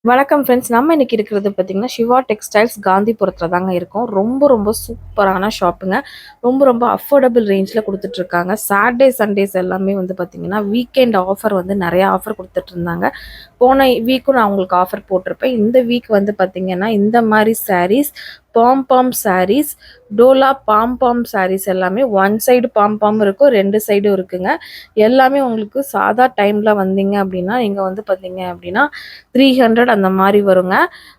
வணக்கம் ஃப்ரெண்ட்ஸ். நம்ம இன்னைக்கு இருக்கிறது பார்த்தீங்கன்னா, சிவா டெக்ஸ்டைல்ஸ் காந்திபுரத்தில தாங்க இருக்கோம். ரொம்ப சூப்பரான ஷாப்புங்க. ரொம்ப அஃபோர்டபுள் ரேஞ்சில குடுத்துட்ருக்காங்க. சாட்டர்டே, சண்டேஸ் எல்லாமே வந்து பார்த்தீங்கன்னா, வீக்கெண்ட் ஆஃபர் வந்து நெறைய ஆஃபர் குடுத்துட்ருந்தாங்க. போன வீக்கும் நான் உங்களுக்கு ஆஃபர் போட்டிருப்பேன். இந்த வீக் வந்து பார்த்தீங்கன்னா, இந்த மாரி சாரீஸ், பாம் சாரீஸ், டோலா பாம் சாரீஸ் எல்லாமே ஒன் சைடு பாம் இருக்கும். 2 சைடும் இருக்குங்க. எல்லாமே உங்களுக்கு சாதா டைம்ல வந்தீங்க அப்படின்னா, நீங்க வந்து பார்த்தீங்க அப்படின்னா 300 அந்த மாரி வருங்க.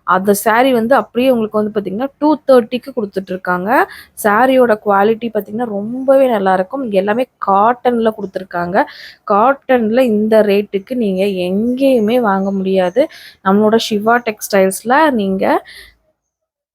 அந்த சாரி வந்து அப்படியே உங்களுக்கு வந்து பார்த்தீங்கன்னா, 230க்கு குடுத்துட்டுருக்காங்க. சாரியோட குவாலிட்டி பார்த்தீங்கன்னா, ரொம்பவே நல்லாயிருக்கும். எல்லாமே காட்டன்ல குடுத்துருக்காங்க. காட்டன்ல இந்த ரேட்டுக்கு நீங்க எங்கேயுமே வாங்க முடியாது. நம்மளோட சிவா டெக்ஸ்டைல்ஸ்ல நீங்க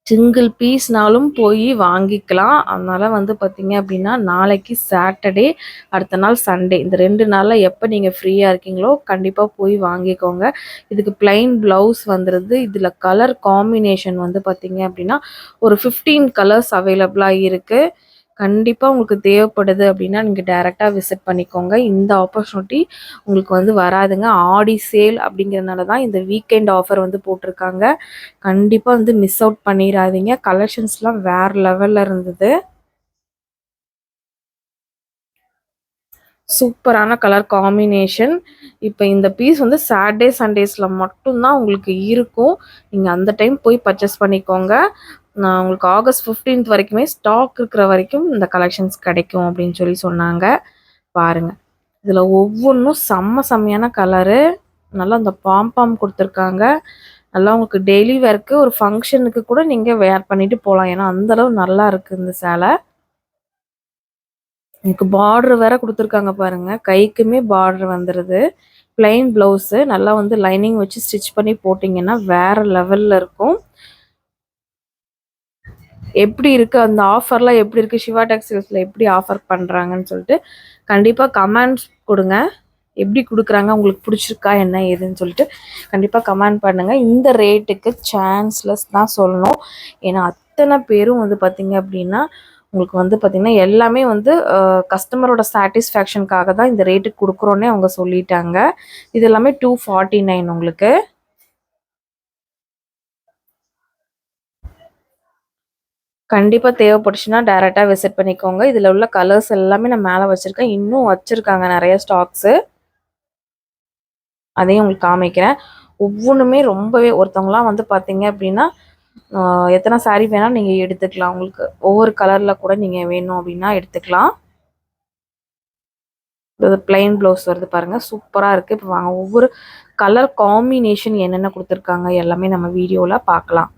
சிங்கிள் பீஸ்னாலும் போய் வாங்கிக்கலாம். அதனால வந்து பார்த்தீங்க அப்படின்னா, நாளைக்கு சாட்டர்டே, அடுத்த நாள் சண்டே. இந்த 2 நாள்ல எப்ப நீங்க ஃப்ரீயா இருக்கீங்களோ, கண்டிப்பா போய் வாங்கிக்கோங்க. இதுக்கு பிளைன் ப்ளவுஸ் வந்துருது. இதுல கலர் காம்பினேஷன் வந்து பார்த்தீங்க அப்படின்னா, ஒரு 15 கலர்ஸ் அவைலபிளா இருக்கு. கண்டிப்பா உங்களுக்கு தேவைப்படுது அப்படின்னா, நீங்க டைரக்ட்டா விசிட் பண்ணிக்கோங்க. இந்த ஆப்பர்ச்சுனிட்டி உங்களுக்கு வந்து வராதுங்க. ஆடி சேல் அப்படிங்கிறனால தான் இந்த வீக்கெண்ட் ஆஃபர் வந்து போட்டிருக்காங்க. கண்டிப்பா வந்து மிஸ் அவுட் பண்ணிறாதீங்க. கலெக்ஷன்ஸ்லாம் வேற லெவல்ல இருந்தது. சூப்பரான கலர் காம்பினேஷன். இப்ப இந்த பீஸ் வந்து சாட்டர்டே, சண்டேஸ்ல மட்டும் தான் உங்களுக்கு இருக்கும். நீங்க அந்த டைம் போய் பர்ச்சேஸ் பண்ணிக்கோங்க. நான் உங்களுக்கு ஆகஸ்ட் 15த் வரைக்குமே ஸ்டாக் இருக்கிற வரைக்கும் இந்த கலெக்ஷன்ஸ் கிடைக்கும் அப்படின்னு சொன்னாங்க. பாருங்க. இதுல ஒவ்வொன்னும் செம்மையான கலரு. நல்லா அந்த பாம் குடுத்துருக்காங்க. நல்லா உங்களுக்கு டெய்லி வேர்க்கு ஒரு ஃபங்ஷனுக்கு கூட நீங்க வேர் பண்ணிட்டு போலாம். ஏன்னா, அந்த அளவு நல்லா இருக்கு இந்த சேல. உங்களுக்கு பார்டர் வேற குடுத்துருக்காங்க பாருங்க. கைக்குமே பார்டர் வந்துருது. பிளைன் ப்ளவுஸு நல்லா வந்து லைனிங் வச்சு ஸ்டிச் பண்ணி போட்டீங்கன்னா, வேற லெவல்ல இருக்கும். எப்படி இருக்கு? அந்த ஆஃபர்லாம் எப்படி இருக்கு? சிவா டெக்ஸ்டைல்ஸ்ல எப்படி ஆஃபர் பண்றாங்கன்னு சொல்லிட்டு, கண்டிப்பா கமெண்ட்ஸ் குடுங்க. எப்படி குடுக்குறாங்க? உங்களுக்கு புடிச்சிருக்கா? என்ன ஏதுன்னு சொல்லிட்டு, கண்டிப்பா கமெண்ட் பண்ணுங்க. இந்த ரேட்டுக்கு சான்ஸ்லெஸ் தான் சொல்லணும். ஏன்னா, அத்தன பேரும் வந்து பார்த்தீங்க அப்படின்னா, உங்களுக்கு வந்து பார்த்தீங்கன்னா, எல்லாமே வந்து கஸ்டமரோட சாட்டிஸ்ஃபேக்ஷனுக்காக தான் இந்த ரேட்டுக்கு குடுக்குறோன்னே அவங்க சொல்லிட்டாங்க. இது எல்லாமே 249 உங்களுக்கு. கண்டிப்பா தேவைப்பட்டுச்சுன்னா டைரக்ட்டா விசிட் பண்ணிக்கோங்க. இதுல உள்ள கலர்ஸ் எல்லாமே நான் மேல வச்சிருக்கேன். இன்னும் வச்சிருக்காங்க நெறைய ஸ்டாக்ஸு. அதையும் உங்களுக்கு காமிக்கிறேன். ஒவ்வொன்னுமே ரொம்பவே ஒருத்தவங்கலாம் வந்து பார்த்தீங்க அப்டின்னா, அ எத்தன சாரி வேணாலும் நீங்க எடுத்துக்கலாம். உங்களுக்கு ஒவ்வொரு கலர்ல கூட நீங்க வேணும் அப்டின்னா எடுத்துக்கலாம். இது பிளைன் ப்ளவுஸ் வருது பாருங்க. சூப்பரா இருக்கு. இப்ப வாங்க ஒவ்வொரு கலர் காம்பினேஷன் என்னென்ன குடுத்துருக்காங்க எல்லாமே நம்ம வீடியோல பார்க்கலாம்.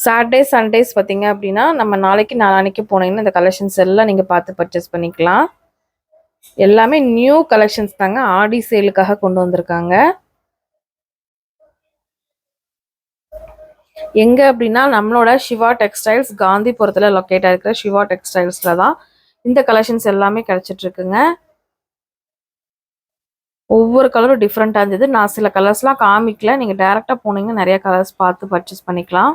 சாட்டர்டே, சண்டேஸ் பார்த்தீங்க அப்படின்னா, நம்ம நாளைக்கு, நாளான்னைக்கு போனீங்கன்னா இந்த கலெக்ஷன்ஸ் எல்லாம் நீங்க பார்த்து பர்ச்சேஸ் பண்ணிக்கலாம். எல்லாமே நியூ கலெக்ஷன்ஸ் தாங்க. ஆடி சேலுக்காக கொண்டு வந்திருக்காங்க. எங்க அப்படின்னா, நம்மளோட சிவா டெக்ஸ்டைல்ஸ் காந்திபுரத்துல லொக்கேட் ஆயிருக்கிற சிவா டெக்ஸ்டைல்ஸ்ல தான் இந்த கலெக்ஷன்ஸ் எல்லாமே கிடைச்சிட்டு இருக்குங்க. ஒவ்வொரு கலரும் டிஃப்ரெண்ட்டா இருந்தது. நான் சில கலர்ஸ்லாம் காமிக்கல. நீங்க டைரக்ட்டா போனீங்கன்னா நெறைய கலர்ஸ் பார்த்து பர்ச்சேஸ் பண்ணிக்கலாம்.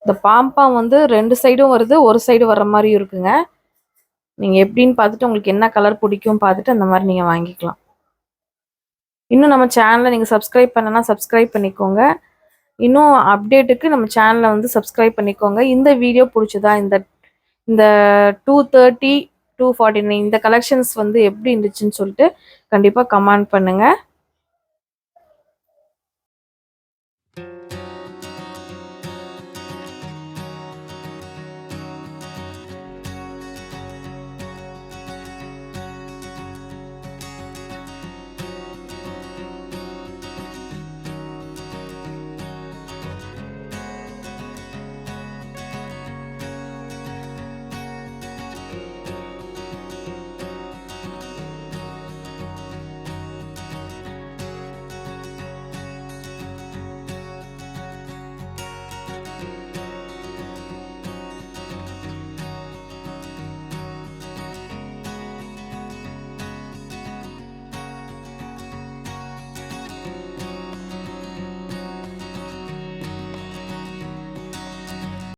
இந்த பாம்பாம் வந்து 2 சைடும் வருது. ஒரு சைடு வர்ற மாரியும் இருக்குங்க. நீங்க எப்படின்னு பார்த்துட்டு உங்களுக்கு என்ன கலர் பிடிக்கும் பார்த்துட்டு அந்த மாரி நீங்க வாங்கிக்கலாம். இன்னும் நம்ம சேனலை நீங்க சப்ஸ்கிரைப் பண்ணலனா சப்ஸ்கிரைப் பண்ணிக்கோங்க. இன்னும் அப்டேட்டுக்கு நம்ம சேனலை வந்து சப்ஸ்கிரைப் பண்ணிக்கோங்க. இந்த வீடியோ பிடிச்சதா? இந்த இந்த 230, 249 இந்த கலெக்ஷன்ஸ் வந்து எப்படி இருந்துச்சுன்னு சொல்லிட்டு கண்டிப்பா கமெண்ட் பண்ணுங்க.